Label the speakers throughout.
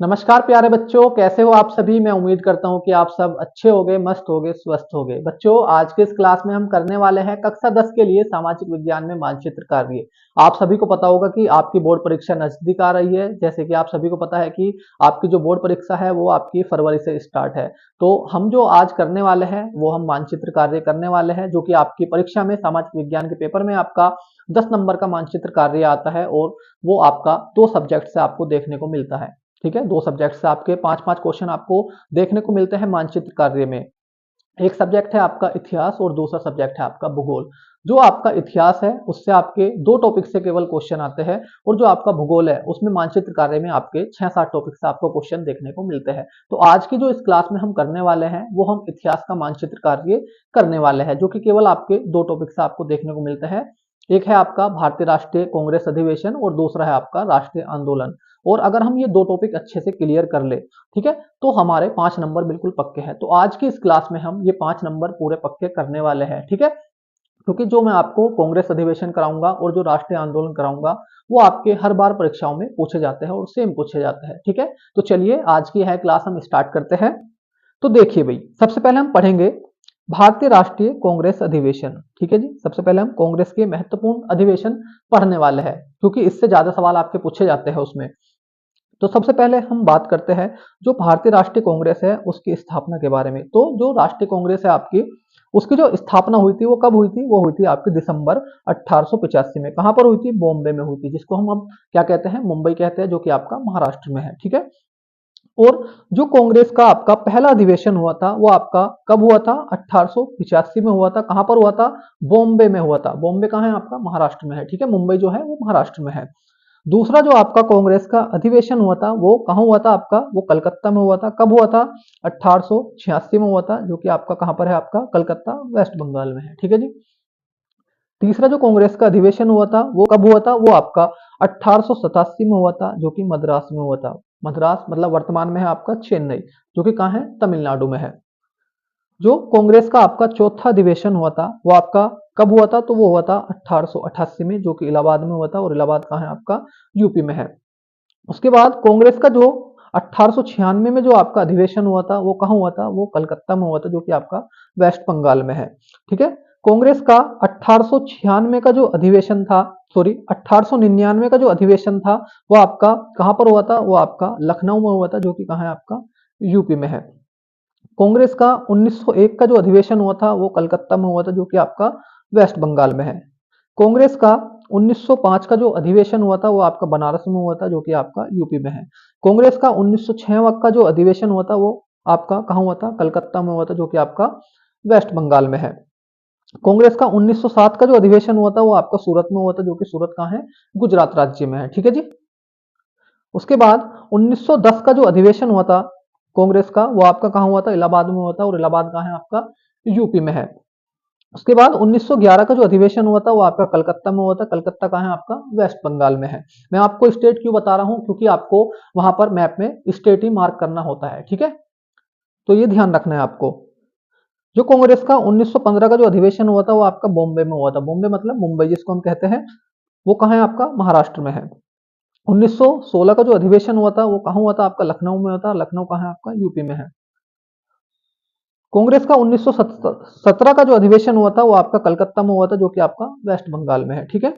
Speaker 1: नमस्कार प्यारे बच्चों, कैसे हो आप सभी। मैं उम्मीद करता हूं कि आप सब अच्छे होंगे, मस्त होंगे, स्वस्थ होंगे। बच्चों, आज के इस क्लास में हम करने वाले हैं कक्षा 10 के लिए सामाजिक विज्ञान में मानचित्र कार्य। आप सभी को पता होगा कि आपकी बोर्ड परीक्षा नजदीक आ रही है। जैसे कि आप सभी को पता है कि आपकी जो बोर्ड परीक्षा है वो आपकी फरवरी से स्टार्ट है। तो हम जो आज करने वाले हैं वो हम मानचित्र कार्य करने वाले हैं, जो कि आपकी परीक्षा में सामाजिक विज्ञान के पेपर में आपका 10 नंबर का मानचित्र कार्य आता है और वो आपका 2 सब्जेक्ट से आपको देखने को मिलता है। ठीक है, 2 सब्जेक्ट से आपके 5-5 क्वेश्चन आपको देखने को मिलते हैं मानचित्र कार्य में। एक सब्जेक्ट है आपका इतिहास और दूसरा सब्जेक्ट है आपका भूगोल। जो आपका इतिहास है उससे आपके 2 टॉपिक से केवल क्वेश्चन आते हैं, और जो आपका भूगोल है उसमें मानचित्र कार्य में आपके 6-7 टॉपिक से आपको क्वेश्चन देखने को मिलते हैं। तो आज की जो इस क्लास में हम करने वाले हैं वो हम इतिहास का मानचित्र कार्य करने वाले हैं, जो कि केवल आपके 2 टॉपिक से आपको देखने को मिलते हैं। एक है आपका भारतीय राष्ट्रीय कांग्रेस अधिवेशन और दूसरा है आपका राष्ट्रीय आंदोलन। और अगर हम ये 2 टॉपिक अच्छे से क्लियर कर ले, ठीक है, तो हमारे 5 नंबर बिल्कुल पक्के हैं। तो आज की इस क्लास में हम ये 5 नंबर पूरे पक्के करने वाले हैं। ठीक है, क्योंकि जो मैं आपको कांग्रेस अधिवेशन कराऊंगा और जो राष्ट्रीय आंदोलन कराऊंगा वो आपके हर बार परीक्षाओं में पूछे जाते हैं और सेम पूछे जाते हैं। ठीक है, तो चलिए आज की है क्लास हम स्टार्ट करते हैं। तो देखिए भाई, सबसे पहले हम पढ़ेंगे भारतीय राष्ट्रीय कांग्रेस अधिवेशन। ठीक है जी, सबसे पहले हम कांग्रेस के महत्वपूर्ण अधिवेशन पढ़ने वाले हैं, क्योंकि इससे ज्यादा सवाल आपके पूछे जाते हैं उसमें। तो सबसे पहले हम बात करते हैं जो भारतीय राष्ट्रीय कांग्रेस है उसकी स्थापना के बारे में। तो जो राष्ट्रीय कांग्रेस है आपकी, उसकी जो स्थापना हुई थी वो कब हुई थी? वो हुई थी आपकी दिसंबर 1885 में। कहां पर हुई थी? बॉम्बे में हुई थी, जिसको हम अब क्या कहते हैं? मुंबई कहते हैं, जो कि आपका महाराष्ट्र में है। ठीक है, और जो कांग्रेस का आपका पहला अधिवेशन हुआ था वो आपका कब हुआ था? 1885 में हुआ था। कहां पर हुआ था? बॉम्बे में हुआ था। बॉम्बे कहां है आपका? महाराष्ट्र में है। ठीक है, मुंबई जो है वो महाराष्ट्र में है। दूसरा जो आपका कांग्रेस का अधिवेशन हुआ था वो कहाँ हुआ था आपका? वो कलकत्ता में हुआ था। कब हुआ था? 1886 में हुआ था, जो कि आपका कहां पर है? आपका कलकत्ता, वेस्ट बंगाल में है। ठीक है जी। तीसरा जो कांग्रेस का अधिवेशन हुआ था वो कब हुआ था? वो आपका 1887 में हुआ था, जो कि मद्रास में हुआ था। मद्रास मतलब वर्तमान में है आपका चेन्नई, जो कि कहाँ है? तमिलनाडु में है। जो कांग्रेस का आपका चौथा अधिवेशन हुआ था वो आपका कब हुआ था? तो वो हुआ था 1888 में, जो कि इलाहाबाद में हुआ था, और इलाहाबाद कहाँ है आपका? यूपी में है। उसके बाद कांग्रेस का जो 1896 में जो आपका अधिवेशन हुआ था वो कहाँ हुआ था? वो कलकत्ता में हुआ था, जो कि आपका वेस्ट बंगाल में है। ठीक है, कांग्रेस का 1896 का जो अधिवेशन था, सॉरी 1899 का जो अधिवेशन था वो आपका कहां पर हुआ था? वो आपका लखनऊ में हुआ था, जो कि कहाँ है आपका? यूपी में है। कांग्रेस का 1901 का जो अधिवेशन हुआ था वो कलकत्ता में हुआ था, जो कि आपका वेस्ट बंगाल में है। कांग्रेस का 1905 का जो अधिवेशन हुआ था वो आपका बनारस में हुआ था, जो कि आपका यूपी में है। कांग्रेस का 1906 का जो अधिवेशन हुआ था वो आपका कहाँ हुआ था? कलकत्ता में हुआ था, जो कि आपका वेस्ट बंगाल में है। कांग्रेस का 1907 का जो अधिवेशन हुआ था वो आपका सूरत में हुआ था, जो कि सूरत कहाँ है? गुजरात राज्य में है। ठीक है जी। उसके बाद 1910 का जो अधिवेशन हुआ था कांग्रेस का वो आपका कहाँ हुआ था? इलाहाबाद में हुआ था, और इलाहाबाद कहाँ है आपका? यूपी में है। उसके बाद 1911 का जो अधिवेशन हुआ था वो आपका कलकत्ता में हुआ था। कलकत्ता कहाँ है आपका? वेस्ट बंगाल में है। मैं आपको स्टेट क्यों बता रहा हूं? क्योंकि आपको वहां पर मैप में स्टेट ही मार्क करना होता है। ठीक है, तो ये ध्यान रखना है आपको। जो कांग्रेस का 1915 का जो अधिवेशन हुआ था वो आपका बॉम्बे में हुआ था। बॉम्बे मतलब मुंबई जिसको हम कहते हैं, वो कहाँ है आपका? महाराष्ट्र में है। 1916 का जो अधिवेशन हुआ था वो कहाँ हुआ था? आपका लखनऊ में हुआ था। लखनऊ कहाँ है आपका? यूपी में है। कांग्रेस का 1917 का जो अधिवेशन हुआ था वो आपका कलकत्ता में हुआ था, जो कि आपका वेस्ट बंगाल में है। ठीक है,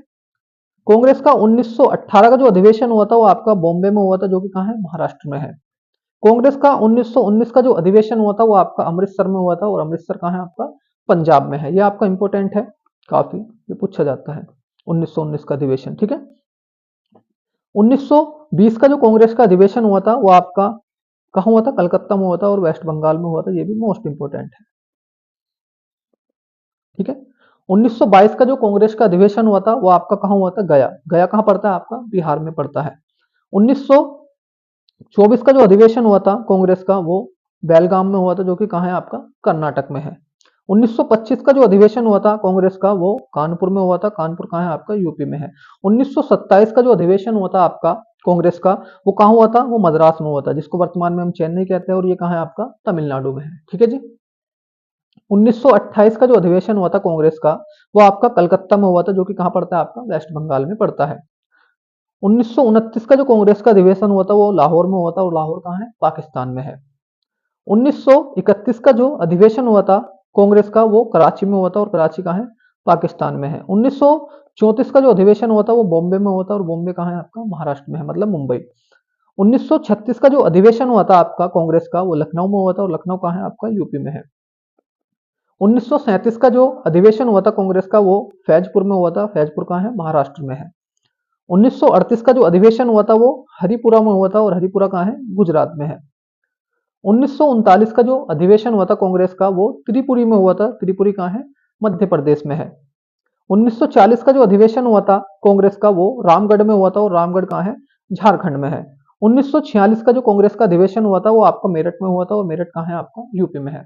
Speaker 1: कांग्रेस का 1918 का जो अधिवेशन हुआ था वो आपका बॉम्बे में हुआ था, जो कि कहाँ है? महाराष्ट्र में है। कांग्रेस का 1919 का जो अधिवेशन हुआ था वो आपका अमृतसर में हुआ था, और अमृतसर कहाँ है आपका? पंजाब में है। ये आपका इंपॉर्टेंट है काफी, ये पूछा जाता है 1919 का अधिवेशन। ठीक है, 1920 का जो कांग्रेस का अधिवेशन हुआ था वो आपका कहाँ हुआ था? कलकत्ता में हुआ था और वेस्ट बंगाल में हुआ था। ये भी मोस्ट इंपोर्टेंट है। ठीक है, 1922 का जो कांग्रेस का अधिवेशन हुआ था वो आपका कहाँ हुआ था? गया। गया कहाँ पड़ता है आपका? बिहार में पड़ता है। 1924 का जो अधिवेशन हुआ था कांग्रेस का वो बेलगाम में हुआ था, जो कि कहाँ है आपका? कर्नाटक में है। 1925 का जो अधिवेशन हुआ था कांग्रेस का वो कानपुर में हुआ था। कानपुर कहाँ है आपका? यूपी में है। 1927 का जो अधिवेशन हुआ था आपका कांग्रेस का वो कहाँ हुआ था? वो मद्रास में हुआ था, जिसको वर्तमान में हम चेन्नई कहते हैं, और ये कहाँ है आपका? तमिलनाडु में है। ठीक है जी। 1928 का जो अधिवेशन हुआ था कांग्रेस का वो आपका कलकत्ता में हुआ था, जो कि कहाँ पड़ता है आपका? वेस्ट बंगाल में पड़ता है। 1929 का जो कांग्रेस का अधिवेशन हुआ था वो लाहौर में हुआ था, और लाहौर कहाँ है? पाकिस्तान में है। 1931 का जो अधिवेशन हुआ था कांग्रेस का वो कराची में हुआ था, और कराची कहाँ है? पाकिस्तान में है। 1934 का जो अधिवेशन हुआ था वो बॉम्बे में हुआ था, और बॉम्बे कहाँ है आपका? महाराष्ट्र में है, मतलब मुंबई। 1936 का जो अधिवेशन हुआ था आपका कांग्रेस का वो लखनऊ में हुआ था, और लखनऊ कहाँ है आपका? यूपी में है। 1937 का जो अधिवेशन हुआ था कांग्रेस का वो फैजपुर में हुआ था, फैजपुर कहाँ है? महाराष्ट्र में है। 1938 का जो अधिवेशन हुआ था वो हरिपुरा में हुआ था, और हरिपुरा कहाँ है? गुजरात में है। 1939 का जो अधिवेशन हुआ था कांग्रेस का वो त्रिपुरी में हुआ था, त्रिपुरी कहाँ है? मध्य प्रदेश में है। 1940 का जो अधिवेशन हुआ था कांग्रेस का वो रामगढ़ में हुआ था, और रामगढ़ कहाँ है? झारखंड में है। 1946 का जो कांग्रेस का अधिवेशन हुआ था वो आपका मेरठ में हुआ था, और मेरठ कहाँ है आपका? यूपी में है।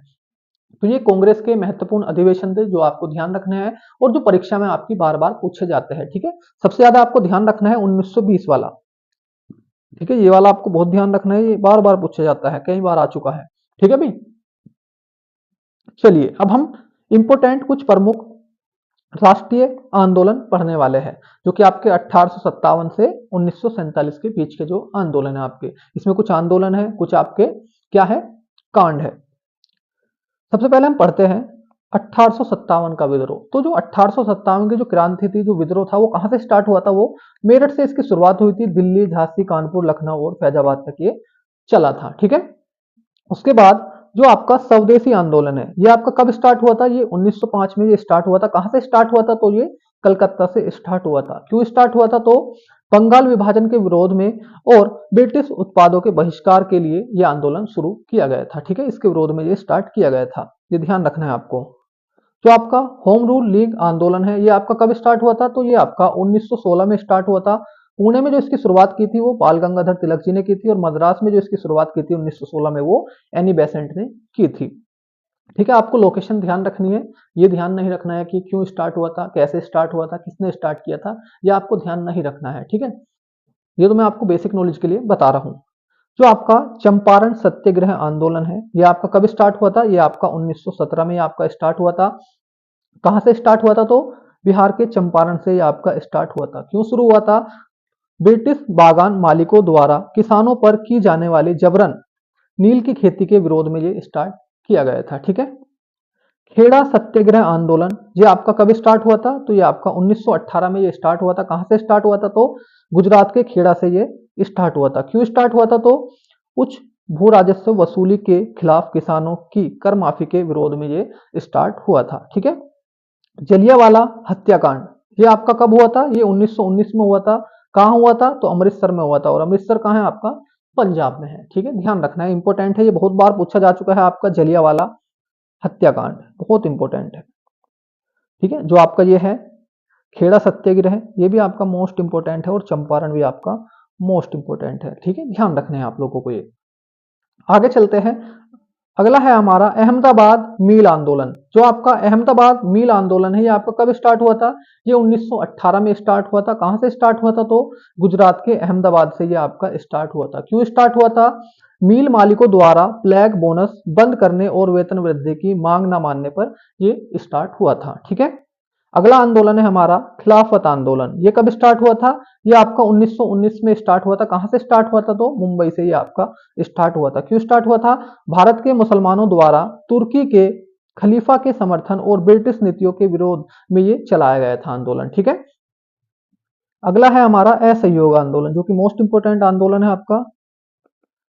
Speaker 1: तो ये कांग्रेस के महत्वपूर्ण अधिवेशन थे जो आपको ध्यान रखने हैं, और जो परीक्षा में आपकी बार बार पूछे जाते हैं। ठीक है, सबसे ज्यादा आपको ध्यान रखना है 1920 वाला। ठीक है, ये वाला आपको बहुत ध्यान रखना है, ये बार बार पूछा जाता है, कई बार आ चुका है। ठीक है भाई, चलिए अब हम इंपोर्टेंट कुछ प्रमुख राष्ट्रीय आंदोलन पढ़ने वाले हैं, जो कि आपके 1857 से 1947 के बीच के जो आंदोलन है आपके। इसमें कुछ आंदोलन है, कुछ आपके क्या है? कांड है। सबसे पहले हम पढ़ते हैं 1857 का विद्रोह। तो जो 1857 की जो क्रांति थी, जो विद्रोह था, वो कहां से स्टार्ट हुआ था? वो मेरठ से इसकी शुरुआत हुई थी। दिल्ली, झांसी, कानपुर, लखनऊ और फैजाबाद तक ये चला था। ठीक है, उसके बाद जो आपका स्वदेशी आंदोलन है, ये आपका कब स्टार्ट हुआ था? ये 1905 में ये स्टार्ट हुआ था। कहां से स्टार्ट हुआ था? तो ये कलकत्ता से स्टार्ट हुआ था। क्यों स्टार्ट हुआ था? तो बंगाल विभाजन के विरोध में और ब्रिटिश उत्पादों के बहिष्कार के लिए यह आंदोलन शुरू किया गया था। ठीक है, इसके विरोध में ये स्टार्ट किया गया था, ये ध्यान रखना है आपको। जो आपका होम रूल लीग आंदोलन है, ये आपका कब स्टार्ट हुआ था? तो ये आपका 1916 में स्टार्ट हुआ था। पुणे में जो इसकी शुरुआत की थी वो बाल गंगाधर तिलक जी ने की थी, और मद्रास में जो इसकी शुरुआत की थी 1916 में वो एनी बेसेंट ने की थी। ठीक है, आपको लोकेशन ध्यान रखनी है, ये ध्यान नहीं रखना है कि क्यों स्टार्ट हुआ था, कैसे स्टार्ट हुआ था, किसने स्टार्ट किया था, ये आपको ध्यान नहीं रखना है। ठीक है, ये तो मैं आपको बेसिक नॉलेज के लिए बता रहा हूँ। जो आपका चंपारण सत्याग्रह आंदोलन है, ये आपका कब स्टार्ट हुआ था? ये आपका 1917 में आपका स्टार्ट हुआ था। कहां से स्टार्ट हुआ था? तो बिहार के चंपारण से ये आपका स्टार्ट हुआ था। क्यों शुरू हुआ था? ब्रिटिश बागान मालिकों द्वारा किसानों पर की जाने वाली जबरन नील की खेती के विरोध में ये स्टार्ट किया गया था। ठीक है, खेड़ा सत्याग्रह आंदोलन ये आपका कब स्टार्ट हुआ था? तो ये आपका 1918 में ये स्टार्ट हुआ था। कहां से स्टार्ट हुआ था? तो गुजरात के खेड़ा से ये स्टार्ट हुआ था। क्यों स्टार्ट हुआ था? तो उच्च भू राजस्व वसूली के खिलाफ किसानों की कर माफी के विरोध में ये स्टार्ट हुआ था। ठीक है, जलियांवाला हत्याकांड ये आपका कब हुआ था? ये 1919 में हुआ था। कहां हुआ था? तो अमृतसर में हुआ था, और अमृतसर कहां है आपका? पंजाब में है। ठीक है, ध्यान रखना है, इंपॉर्टेंट है, ये बहुत बार पूछा जा चुका है आपका जलियांवाला हत्याकांड, बहुत इंपॉर्टेंट है। ठीक है, जो आपका ये है खेड़ा सत्याग्रह, ये भी आपका मोस्ट इंपॉर्टेंट है, और चंपारण भी आपका मोस्ट इंपॉर्टेंट है। ठीक है, ध्यान रखने हैं आप लोगों को ये। आगे चलते हैं, अगला है हमारा अहमदाबाद मील आंदोलन। जो आपका अहमदाबाद मील आंदोलन है, ये आपका कब स्टार्ट हुआ था? ये 1918 में स्टार्ट हुआ था। कहां से स्टार्ट हुआ था? तो गुजरात के अहमदाबाद से ये आपका स्टार्ट हुआ था। क्यों स्टार्ट हुआ था? मील मालिकों द्वारा फ्लैग बोनस बंद करने और वेतन वृद्धि की मांग न मानने पर ये स्टार्ट हुआ था। ठीक है, अगला आंदोलन है हमारा खिलाफत आंदोलन। ये कब स्टार्ट हुआ था? ये आपका 1919 में स्टार्ट हुआ था। कहां से स्टार्ट हुआ था? तो मुंबई से ये आपका स्टार्ट हुआ था। क्यों स्टार्ट हुआ था? भारत के मुसलमानों द्वारा तुर्की के खलीफा के समर्थन और ब्रिटिश नीतियों के विरोध में ये चलाया गया था आंदोलन। ठीक है, अगला है हमारा असहयोग आंदोलन, जो कि मोस्ट इंपोर्टेंट आंदोलन है आपका।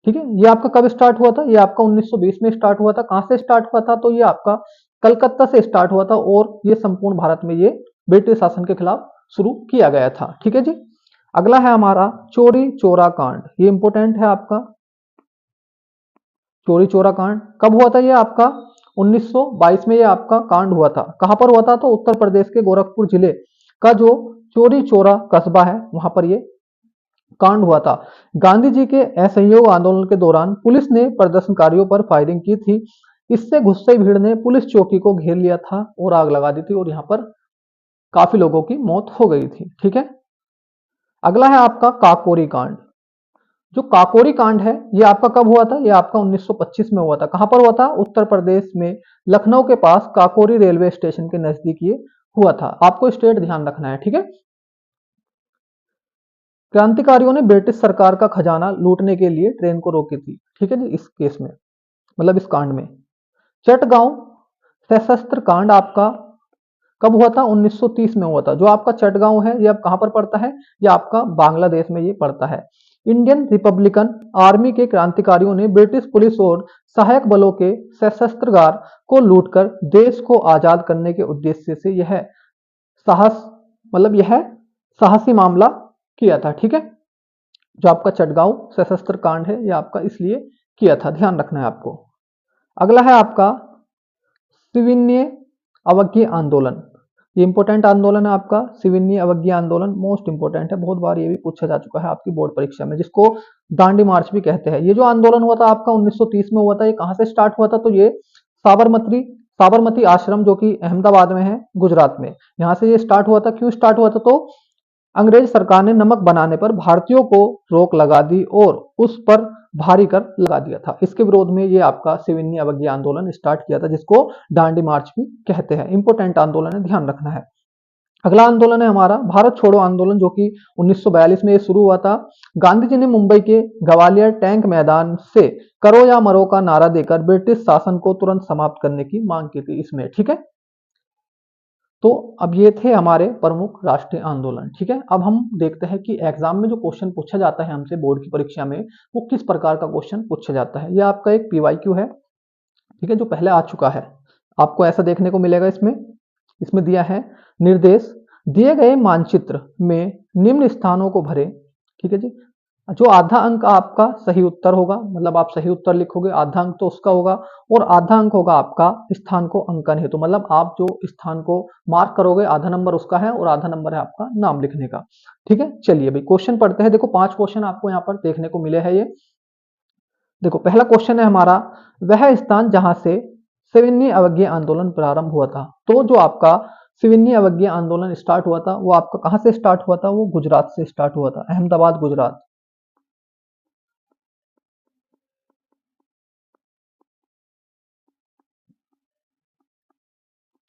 Speaker 1: ठीक है, ये आपका कब स्टार्ट हुआ था? ये आपका 1920 में स्टार्ट हुआ था। कहां से स्टार्ट हुआ था? तो ये आपका कलकत्ता से स्टार्ट हुआ था, और ये संपूर्ण भारत में ये ब्रिटिश शासन के खिलाफ शुरू किया गया था। ठीक है जी, अगला है हमारा चोरी चोरा कांड। ये इंपोर्टेंट है आपका, चोरी चोरा कांड कब हुआ था? ये आपका 1922 में ये आपका कांड हुआ था। कहां पर हुआ था? तो उत्तर प्रदेश के गोरखपुर जिले का जो चोरी चोरा कस्बा है वहां पर ये कांड हुआ था। गांधी जी के असहयोग आंदोलन के दौरान पुलिस ने प्रदर्शनकारियों पर फायरिंग की थी। इससे गुस्से भीड़ ने पुलिस चौकी को घेर लिया था और आग लगा दी थी, और यहाँ पर काफी लोगों की मौत हो गई थी। ठीक है, अगला है आपका काकोरी कांड। जो काकोरी कांड है ये आपका कब हुआ था? ये आपका 1925 में हुआ था। कहां पर हुआ था? उत्तर प्रदेश में लखनऊ के पास काकोरी रेलवे स्टेशन के नजदीक ये हुआ था। आपको स्टेट ध्यान रखना है। ठीक है, क्रांतिकारियों ने ब्रिटिश सरकार का खजाना लूटने के लिए ट्रेन को रोकी थी। ठीक है जी, इस केस में मतलब इस कांड में। चटगांव सशस्त्र कांड आपका कब हुआ था? 1930 में हुआ था। जो आपका चटगांव है ये अब कहां पर पड़ता है? ये आपका बांग्लादेश में ये पड़ता है। इंडियन रिपब्लिकन आर्मी के क्रांतिकारियों ने ब्रिटिश पुलिस और सहायक बलों के सशस्त्रागार को लूटकर देश को आजाद करने के उद्देश्य से यह साहस मतलब यह साहसी मामला किया था। ठीक है, जो आपका चटगांव सशस्त्र कांड है ये आपका इसलिए किया था, ध्यान रखना है आपको। अगला है आपका सिविन्य अवज्ञा आंदोलन। ये इंपॉर्टेंट आंदोलन है आपका सिविन्य अवज्ञा आंदोलन, मोस्ट इंपॉर्टेंट है, बहुत बार ये भी पूछा जा चुका है आपकी बोर्ड परीक्षा में, जिसको दांडी मार्च भी कहते हैं। ये जो आंदोलन हुआ था आपका 1930 में हुआ था, ये कहां से स्टार्ट हुआ था? तो ये साबरमती साबरमती आश्रम जो कि अहमदाबाद में है, गुजरात में, यहाँ से ये स्टार्ट हुआ था। क्यों स्टार्ट हुआ था? तो अंग्रेज सरकार ने नमक बनाने पर भारतीयों को रोक लगा दी और उस पर भारी कर लगा दिया था। इसके विरोध में ये आपका सिविन्य अवज्ञा आंदोलन स्टार्ट किया था, जिसको दांडी मार्च भी कहते हैं। इंपोर्टेंट आंदोलन है, ध्यान रखना है। अगला आंदोलन है हमारा भारत छोड़ो आंदोलन, जो कि 1942 में ये शुरू हुआ था। गांधी जी ने मुंबई के ग्वालियर टैंक मैदान से करो या मरो का नारा देकर ब्रिटिश शासन को तुरंत समाप्त करने की मांग की थी इसमें। ठीक है, तो अब ये थे हमारे प्रमुख राष्ट्रीय आंदोलन। ठीक है, अब हम देखते हैं कि एग्जाम में जो क्वेश्चन पूछा जाता है हमसे बोर्ड की परीक्षा में, वो किस प्रकार का क्वेश्चन पूछा जाता है। ये आपका एक पीवाईक्यू है, ठीक है, जो पहले आ चुका है। आपको ऐसा देखने को मिलेगा इसमें इसमें दिया है निर्देश दिए गए मानचित्र में निम्न स्थानों को भरें। ठीक है जी, जो आधा अंक आपका सही उत्तर होगा, मतलब आप सही उत्तर लिखोगे, आधा अंक तो उसका होगा, और आधा अंक होगा आपका स्थान को अंकन हेतु, मतलब आप जो स्थान को मार्क करोगे आधा नंबर उसका है और आधा नंबर है आपका नाम लिखने का। ठीक है, चलिए भाई क्वेश्चन पढ़ते हैं। देखो 5 क्वेश्चन आपको यहाँ पर देखने को मिले हैं। ये देखो पहला क्वेश्चन है हमारा, वह स्थान जहां से सिविन्य अवज्ञा आंदोलन प्रारंभ हुआ था। तो जो आपका सिविन्य अवज्ञा आंदोलन स्टार्ट हुआ था वो आपका कहां से स्टार्ट हुआ था? वो गुजरात से स्टार्ट हुआ था, अहमदाबाद गुजरात।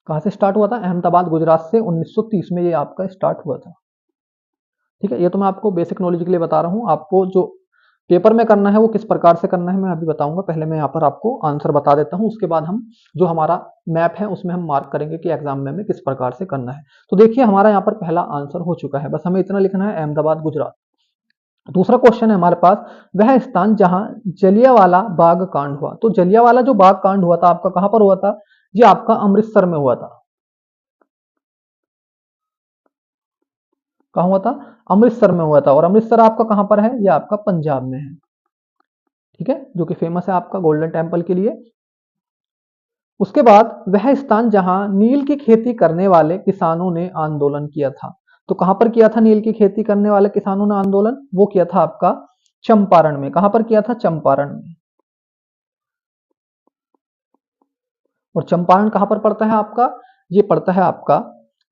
Speaker 1: कहां से स्टार्ट हुआ था? अहमदाबाद गुजरात से 1930 में ये आपका स्टार्ट हुआ था। ठीक है, ये तो मैं आपको बेसिक नॉलेज के लिए बता रहा हूँ। आपको जो पेपर में करना है वो किस प्रकार से करना है मैं अभी बताऊंगा। पहले मैं यहाँ पर आपको आंसर बता देता हूँ, उसके बाद हम जो हमारा मैप है उसमें हम मार्क करेंगे कि एग्जाम में हमें किस प्रकार से करना है। तो देखिए हमारा यहाँ पर पहला आंसर हो चुका है, बस हमें इतना लिखना है, अहमदाबाद गुजरात। दूसरा क्वेश्चन है हमारे पास, वह स्थान जहां जलियांवाला बाग कांड हुआ। तो जलियांवाला जो बाग कांड हुआ था आपका कहां पर हुआ था? ये आपका अमृतसर में हुआ था। कहां हुआ था? अमृतसर में हुआ था। और अमृतसर आपका कहां पर है? ये आपका पंजाब में है। ठीक है, जो कि फेमस है आपका गोल्डन टेम्पल के लिए। उसके बाद वह स्थान जहां नील की खेती करने वाले किसानों ने आंदोलन किया था। तो कहां पर किया था नील की खेती करने वाले किसानों ने आंदोलन? वो किया था आपका चंपारण में। कहां पर किया था? चंपारण में। और चंपारण कहां पर पड़ता है आपका? ये पड़ता है आपका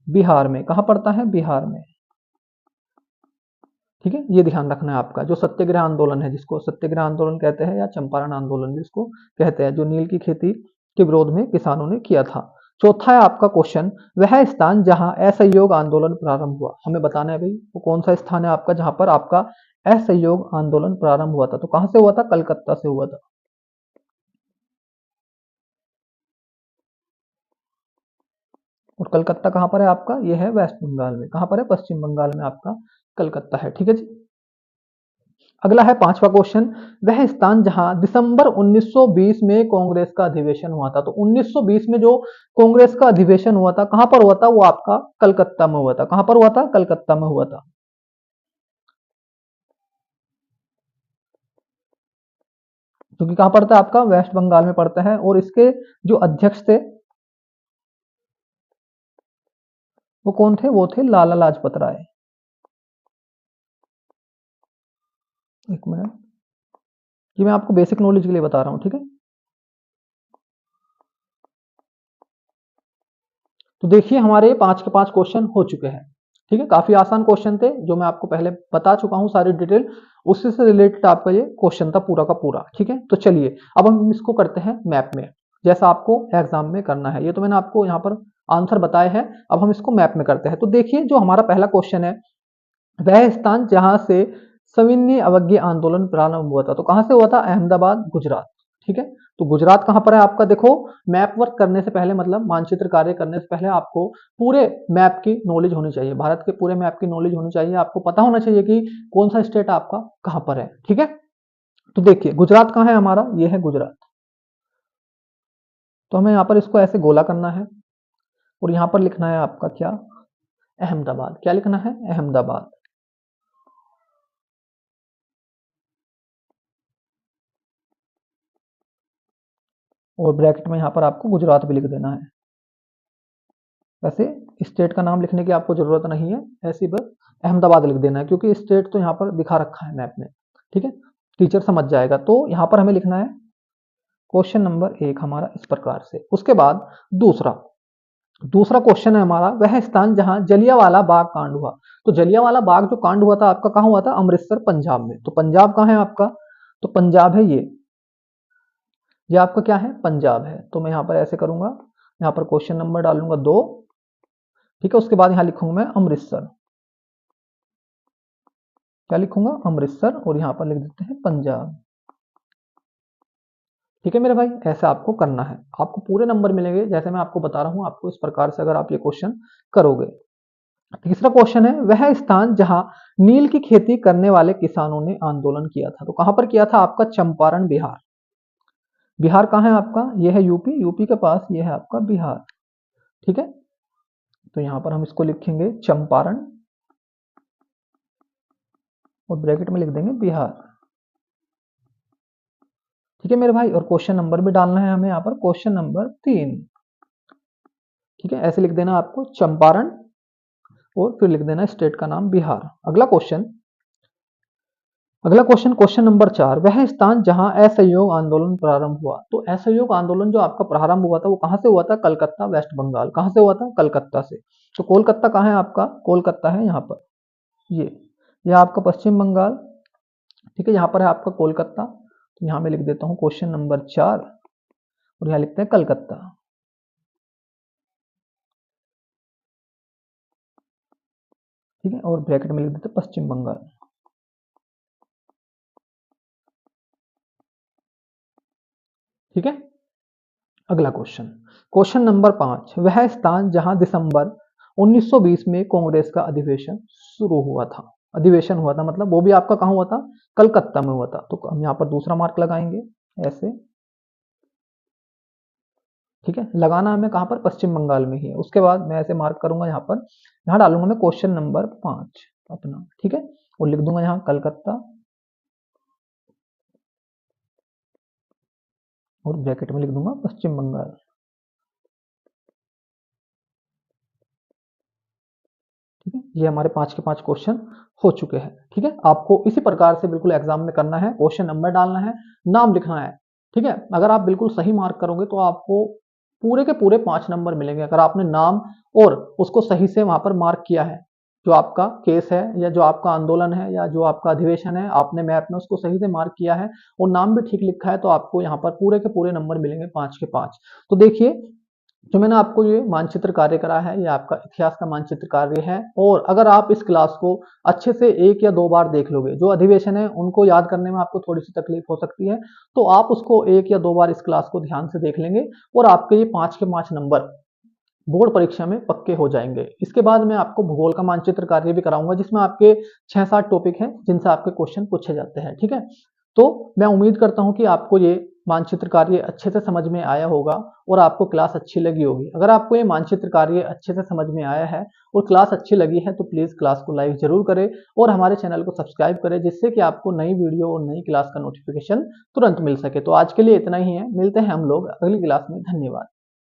Speaker 1: बिहार में। कहां पड़ता है? बिहार में। ठीक है, ये ध्यान रखना है आपका। जो सत्याग्रह आंदोलन है, जिसको सत्याग्रह आंदोलन कहते हैं या चंपारण आंदोलन जिसको कहते हैं, जो नील की खेती के विरोध में किसानों ने किया था। चौथा है आपका क्वेश्चन, वह स्थान जहां असहयोग आंदोलन प्रारंभ हुआ। हमें बताना है भाई वो कौन सा स्थान है आपका जहां पर आपका असहयोग आंदोलन प्रारंभ हुआ था। तो कहां से हुआ था? कलकत्ता से हुआ था। और कलकत्ता कहां पर है आपका? यह है वेस्ट बंगाल में। कहां पर है? पश्चिम बंगाल में आपका कलकत्ता है। ठीक है जी। अगला है पांचवा क्वेश्चन, वह स्थान जहां दिसंबर 1920 में कांग्रेस का अधिवेशन हुआ था। तो 1920 में जो कांग्रेस का अधिवेशन हुआ था कहां पर हुआ था? वो आपका कलकत्ता में हुआ था। कहां पर हुआ था? कलकत्ता में हुआ था। जो कि कहां पड़ता है आपका? वेस्ट बंगाल में पड़ता है। और इसके जो अध्यक्ष थे वो कौन थे? वो थे लाला लाजपत राय। एक मिनट, ये मैं आपको बेसिक नॉलेज के लिए बता रहा हूं। ठीक है, तो देखिए हमारे 5 के 5 क्वेश्चन हो चुके हैं। ठीक है, काफी आसान क्वेश्चन थे, जो मैं आपको पहले बता चुका हूं सारी डिटेल, उससे से रिलेटेड आपका ये क्वेश्चन था पूरा का पूरा। ठीक है, तो चलिए अब हम इसको करते हैं मैप में, जैसा आपको एग्जाम में करना है। ये तो मैंने आपको यहाँ पर आंसर बताए हैं, अब हम इसको मैप में करते हैं। तो देखिए जो हमारा पहला क्वेश्चन है, वह स्थान जहां से सविनय अवज्ञा आंदोलन प्रारंभ हुआ था। तो कहां से हुआ था? अहमदाबाद, गुजरात। ठीक है, तो गुजरात कहां पर है आपका? देखो, मैप वर्क करने से पहले, मतलब मानचित्र कार्य करने से पहले आपको पूरे मैप की नॉलेज होनी चाहिए, भारत के पूरे मैप की नॉलेज होनी चाहिए, आपको पता होना चाहिए कि कौन सा स्टेट आपका कहां पर है। ठीक है, तो देखिए गुजरात कहां है हमारा? ये है गुजरात। तो हमें यहाँ पर इसको ऐसे गोला करना है और यहाँ पर लिखना है आपका क्या? अहमदाबाद। क्या लिखना है? अहमदाबाद। और ब्रैकेट में यहाँ पर आपको गुजरात भी लिख देना है। वैसे स्टेट का नाम लिखने की आपको जरूरत नहीं है, ऐसी बस अहमदाबाद लिख देना है, क्योंकि स्टेट तो यहाँ पर दिखा रखा है मैप में। ठीक है, टीचर समझ जाएगा। तो यहाँ पर हमें लिखना है क्वेश्चन नंबर 1 हमारा इस प्रकार से। उसके बाद दूसरा दूसरा क्वेश्चन है हमारा, वह स्थान जहां जलियांवाला बाग कांड हुआ। तो जलियांवाला बाग जो कांड हुआ था आपका कहां हुआ था? अमृतसर, पंजाब में। तो पंजाब कहां है आपका? तो पंजाब है ये आपका क्या है? पंजाब है। तो मैं यहाँ पर ऐसे करूंगा, यहाँ पर क्वेश्चन नंबर डालूंगा 2। ठीक है, उसके बाद यहाँ लिखूंगा मैं अमृतसर। क्या लिखूंगा? अमृतसर। और यहाँ पर लिख देते हैं पंजाब। ठीक है मेरे भाई, ऐसा आपको करना है, आपको पूरे नंबर मिलेंगे। जैसे मैं आपको बता रहा हूँ, आपको इस प्रकार से अगर आप ये क्वेश्चन करोगे। तीसरा क्वेश्चन है, वह स्थान जहां नील की खेती करने वाले किसानों ने आंदोलन किया था। तो कहां पर किया था आपका? चंपारण, बिहार। बिहार कहां है आपका? यह है यूपी, यूपी के पास यह है आपका बिहार। ठीक है, तो यहां पर हम इसको लिखेंगे चंपारण और ब्रैकेट में लिख देंगे बिहार। ठीक है मेरे भाई, और क्वेश्चन नंबर भी डालना है हमें यहाँ पर, क्वेश्चन नंबर 3। ठीक है, ऐसे लिख देना आपको चंपारण और फिर लिख देना स्टेट का नाम बिहार। अगला क्वेश्चन क्वेश्चन नंबर 4, वह स्थान जहां असहयोग आंदोलन प्रारंभ हुआ। तो असहयोग आंदोलन जो आपका प्रारंभ हुआ था वो कहां से हुआ था? कलकत्ता, वेस्ट बंगाल। कहां से हुआ था? कलकत्ता से। तो कोलकाता कहां है आपका? कोलकाता है यहाँ पर, ये यह आपका पश्चिम बंगाल। ठीक है, यहाँ पर है आपका कोलकाता। तो यहाँ मैं लिख देता हूँ क्वेश्चन नंबर 4 और यहाँ लिखते हैं कलकत्ता। ठीक है, और ब्रैकेट में लिख देते हैं पश्चिम बंगाल। ठीक है, अगला क्वेश्चन क्वेश्चन नंबर 5, वह स्थान जहां दिसंबर 1920 में कांग्रेस का अधिवेशन शुरू हुआ था। अधिवेशन हुआ था मतलब वो भी आपका कहां हुआ था? कलकत्ता में हुआ था। तो हम यहाँ पर दूसरा मार्क लगाएंगे ऐसे। ठीक है, लगाना हमें कहां पर? पश्चिम बंगाल में ही है। उसके बाद मैं ऐसे मार्क करूंगा यहाँ पर, यहाँ डालूंगा मैं क्वेश्चन नंबर 5 अपना। ठीक है, और लिख दूंगा यहाँ कलकत्ता और ब्रैकेट में लिख दूंगा पश्चिम बंगाल। ठीक है, ये हमारे 5 के 5 क्वेश्चन हो चुके हैं। ठीक है, आपको इसी प्रकार से बिल्कुल एग्जाम में करना है, क्वेश्चन नंबर डालना है, नाम लिखना है। ठीक है, अगर आप बिल्कुल सही मार्क करोगे तो आपको पूरे के पूरे 5 नंबर मिलेंगे। अगर आपने नाम और उसको सही से वहां पर मार्क किया है, जो आपका केस है या जो आपका आंदोलन है या जो आपका अधिवेशन है, आपने मैप में उसको सही से मार्क किया है और नाम भी ठीक लिखा है, तो आपको यहाँ पर पूरे के पूरे नंबर मिलेंगे 5 के 5। तो देखिए, जो मैंने आपको ये मानचित्र कार्य करा है, ये आपका इतिहास का मानचित्र कार्य है। और अगर आप इस क्लास को अच्छे से 1 या 2 बार देख लोगे, जो अधिवेशन है उनको याद करने में आपको थोड़ी सी तकलीफ हो सकती है, तो आप उसको 1 या 2 बार इस क्लास को ध्यान से देख लेंगे और आपके ये 5 के 5 नंबर बोर्ड परीक्षा में पक्के हो जाएंगे। इसके बाद मैं आपको भूगोल का मानचित्र कार्य भी कराऊंगा, जिसमें आपके 6-7 टॉपिक हैं जिनसे आपके क्वेश्चन पूछे जाते हैं। ठीक है, तो मैं उम्मीद करता हूं कि आपको ये मानचित्र कार्य अच्छे से समझ में आया होगा और आपको क्लास अच्छी लगी होगी। अगर आपको ये मानचित्र कार्य अच्छे से समझ में आया है और क्लास अच्छी लगी है तो प्लीज क्लास को लाइक जरूर करें और हमारे चैनल को सब्सक्राइब करें, जिससे कि आपको नई वीडियो और नई क्लास का नोटिफिकेशन तुरंत मिल सके। तो आज के लिए इतना ही है, मिलते हैं हम लोग अगली क्लास में। धन्यवाद।